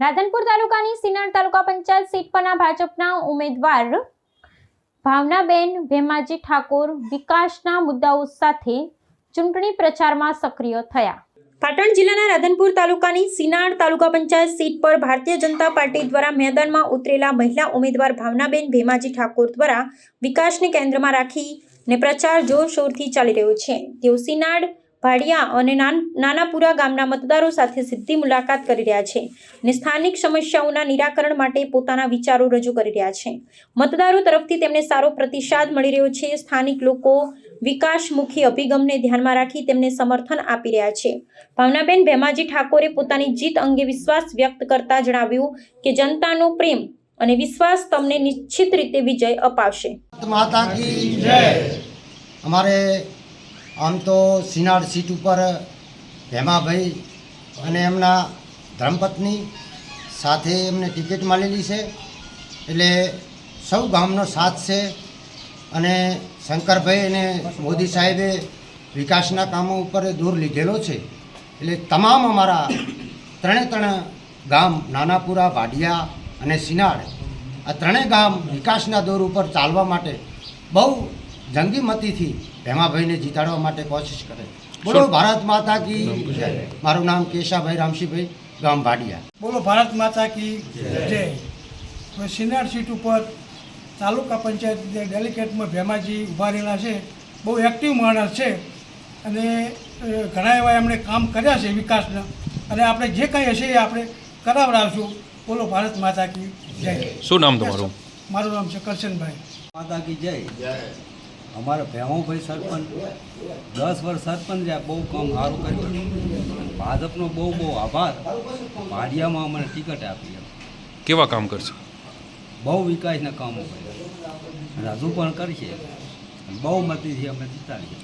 રાધનપુર તાલુકાની સિનોર તાલુકા પંચાયત સીટ પરના ભાજપના ઉમેદવાર ભાવનાબેન ભેમાજી ઠાકોર વિકાસના મુદ્દાઓ સાથે ચૂંટણી પ્રચારમાં સક્રિય થયા। પાટણ જિલ્લાના રાધનપુર તાલુકાની સિનોર તાલુકા પંચાયત સીટ પર ભારતીય જનતા પાર્ટી દ્વારા મેદાનમાં ઉતરેલા મહિલા ઉમેદવાર ભાવનાબેન ભેમાજી ઠાકોર દ્વારા વિકાસને કેન્દ્રમાં રાખીને પ્રચાર જોરશોરથી ચાલી રહ્યો છે। તેઓ સિનોર ભાડિયા અને નાનાપુરા ગામના મતદારો સાથે સીધી મુલાકાત કરી રહ્યા છે અને સ્થાનિક સમસ્યાઓના નિરાકરણ માટે પોતાના વિચારો રજૂ કરી રહ્યા છે। મતદારો તરફથી તેમને સારો પ્રતિસાદ મળી રહ્યો છે। સ્થાનિક લોકો વિકાસમુખી અભિગમને ધ્યાનમાં રાખી તેમને સમર્થન આપી રહ્યા છે। ભાવનાબેન ભેમાજી ઠાકોરે પોતાની જીત અંગે વિશ્વાસ વ્યક્ત કરતા જણાવ્યું કે જનતાનો પ્રેમ અને વિશ્વાસ તમને નિશ્ચિત રીતે વિજય અપાવશે। માતા કી જય। અમારે આમ તો સિનોર સીટ ઉપર ભેમાભાઈ અને એમના ધર્મપત્ની સાથે એમને ટિકિટ મળેલી છે, એટલે સૌ ગામનો સાથ છે અને શંકરભાઈ અને મોદી સાહેબે વિકાસના કામો ઉપર દોર લીધેલો છે, એટલે તમામ અમારા ત્રણે ગામ નાનાપુરા, ભાડિયા અને સિનોર આ ત્રણેય ગામ વિકાસના દોર ઉપર ચાલવા માટે બહુ જંગી મતીથી ભેમાભાઈને જીતાડવા માટે કોશિશ કરે। બોલો ભારત માતા કી જય। મારું નામ કેશાભાઈ રામશીભાઈ, ગામ ભાડિયા। બોલો ભારત માતા કી જય। સિનોર સીટ ઉપર તાલુકા પંચાયત ડેલિકેટમાં ભેમાજી ઉભા રહેલા છે, બહુ એક્ટિવ માણસ છે અને ઘણા એવા એમણે કામ કર્યા છે વિકાસના, અને આપણે જે કંઈ હશે એ આપણે કરાવડાવશું। બોલો ભારત માતા કી જય। શું નામ તમારું? મારું નામ છે કરશનભાઈ। માતા કી જય। અમારા ભેમાભાઈ સરપંચ 10 વર્ષ સરપંચ રહ્યા, બહુ કામ સારું કર્યું। ભાજપનો બહુ આભાર। ભાડિયામાં અમને ટિકિટ આપી, કેવા કામ કરશે? બહુ વિકાસના કામો કર્યા અને હજુ પણ કરશે, બહુ મતીથી અમે જીતાડીએ।